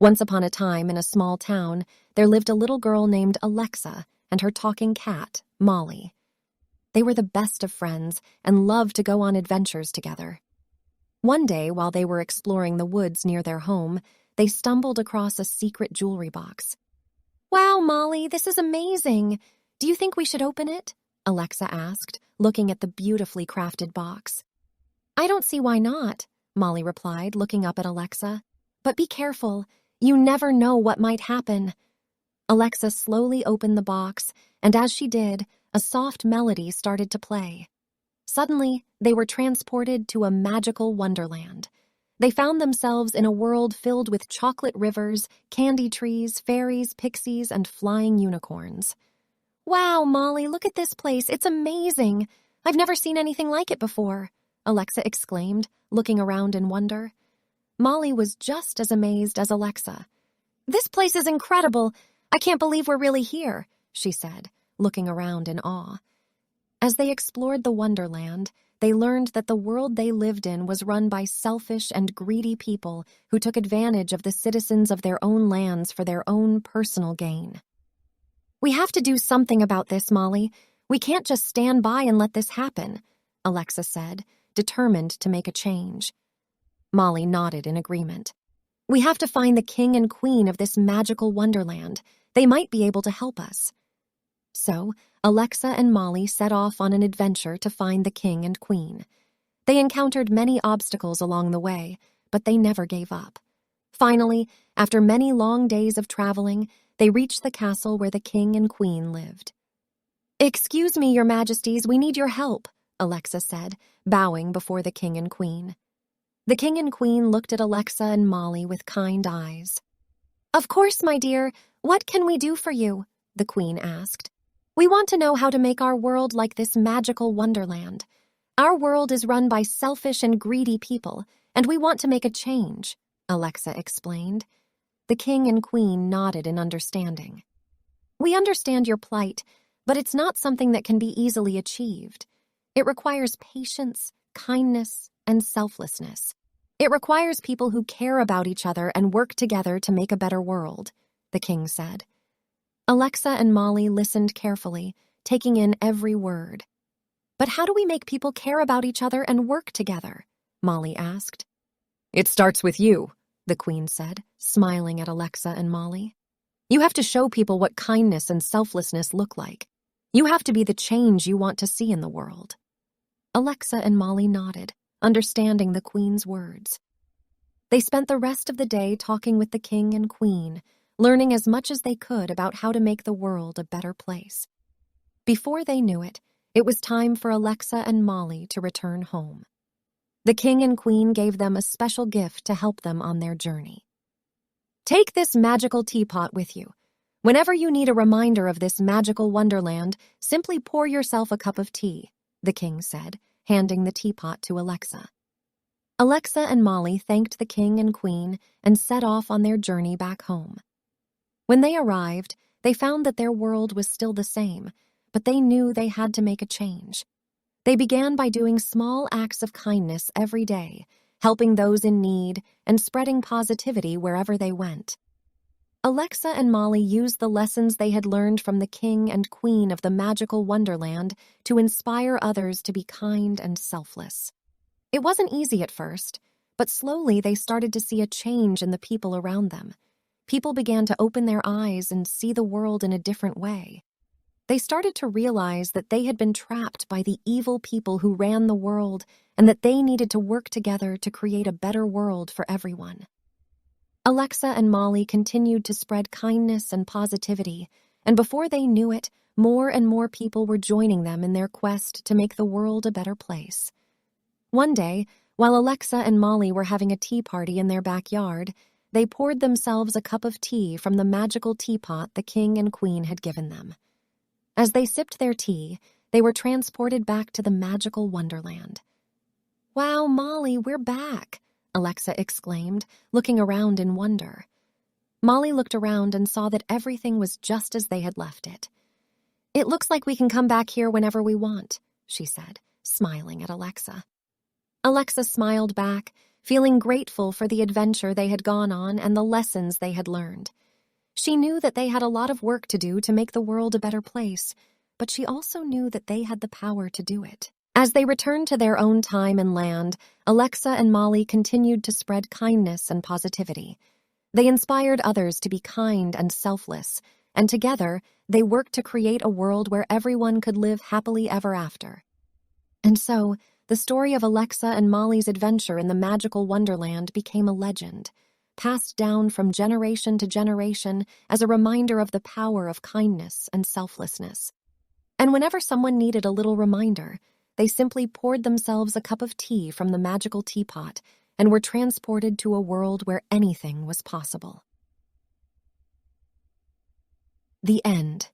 Once upon a time, in a small town, there lived a little girl named Alexa and her talking cat, Molly. They were the best of friends and loved to go on adventures together. One day, while they were exploring the woods near their home, they stumbled across a secret jewelry box. "Wow, Molly, this is amazing! Do you think we should open it?" Alexa asked, looking at the beautifully crafted box. "I don't see why not," Molly replied, looking up at Alexa. "But be careful. You never know what might happen." Alexa slowly opened the box, and as she did, a soft melody started to play. Suddenly, they were transported to a magical wonderland. They found themselves in a world filled with chocolate rivers, candy trees, fairies, pixies, and flying unicorns. "Wow, Molly, look at this place. It's amazing. I've never seen anything like it before," Alexa exclaimed, looking around in wonder. Molly was just as amazed as Alexa. "This place is incredible. I can't believe we're really here," she said, looking around in awe. As they explored the Wonderland, they learned that the world they lived in was run by selfish and greedy people who took advantage of the citizens of their own lands for their own personal gain. "We have to do something about this, Molly. We can't just stand by and let this happen," Alexa said, determined to make a change. Molly nodded in agreement. "We have to find the king and queen of this magical wonderland. They might be able to help us." So, Alexa and Molly set off on an adventure to find the king and queen. They encountered many obstacles along the way, but they never gave up. Finally, after many long days of traveling, they reached the castle where the king and queen lived. "Excuse me, your majesties, we need your help," Alexa said, bowing before the king and queen. The king and queen looked at Alexa and Molly with kind eyes. "Of course, my dear. What can we do for you?" the queen asked. "We want to know how to make our world like this magical wonderland. Our world is run by selfish and greedy people, and we want to make a change," Alexa explained. The king and queen nodded in understanding. "We understand your plight, but it's not something that can be easily achieved. It requires patience, kindness, and selflessness. It requires people who care about each other and work together to make a better world," the king said. Alexa and Molly listened carefully, taking in every word. "But how do we make people care about each other and work together?" Molly asked. "It starts with you," the queen said, smiling at Alexa and Molly. "You have to show people what kindness and selflessness look like. You have to be the change you want to see in the world." Alexa and Molly nodded, understanding the queen's words. They spent the rest of the day talking with the king and queen, learning as much as they could about how to make the world a better place. Before they knew it, it was time for Alexa and Molly to return home. The king and queen gave them a special gift to help them on their journey. "Take this magical teapot with you. Whenever you need a reminder of this magical wonderland, simply pour yourself a cup of tea," the king said, handing the teapot to Alexa. Alexa and Molly thanked the king and queen and set off on their journey back home. When they arrived, they found that their world was still the same, but they knew they had to make a change. They began by doing small acts of kindness every day, helping those in need and spreading positivity wherever they went. Alexa and Molly used the lessons they had learned from the king and queen of the magical wonderland to inspire others to be kind and selfless. It wasn't easy at first, but slowly they started to see a change in the people around them. People began to open their eyes and see the world in a different way. They started to realize that they had been trapped by the evil people who ran the world and that they needed to work together to create a better world for everyone. Alexa and Molly continued to spread kindness and positivity, and before they knew it, more and more people were joining them in their quest to make the world a better place. One day, while Alexa and Molly were having a tea party in their backyard, they poured themselves a cup of tea from the magical teapot the king and queen had given them. As they sipped their tea, they were transported back to the magical wonderland. "Wow, Molly, we're back," Alexa exclaimed, looking around in wonder. Molly looked around and saw that everything was just as they had left it. "It looks like we can come back here whenever we want," she said, smiling at Alexa. Alexa smiled back, feeling grateful for the adventure they had gone on and the lessons they had learned. She knew that they had a lot of work to do to make the world a better place, but she also knew that they had the power to do it. As they returned to their own time and land, Alexa and Molly continued to spread kindness and positivity. They inspired others to be kind and selfless, and together they worked to create a world where everyone could live happily ever after. And so, the story of Alexa and Molly's adventure in the magical Wonderland became a legend, passed down from generation to generation as a reminder of the power of kindness and selflessness. And whenever someone needed a little reminder, they simply poured themselves a cup of tea from the magical teapot and were transported to a world where anything was possible. The end.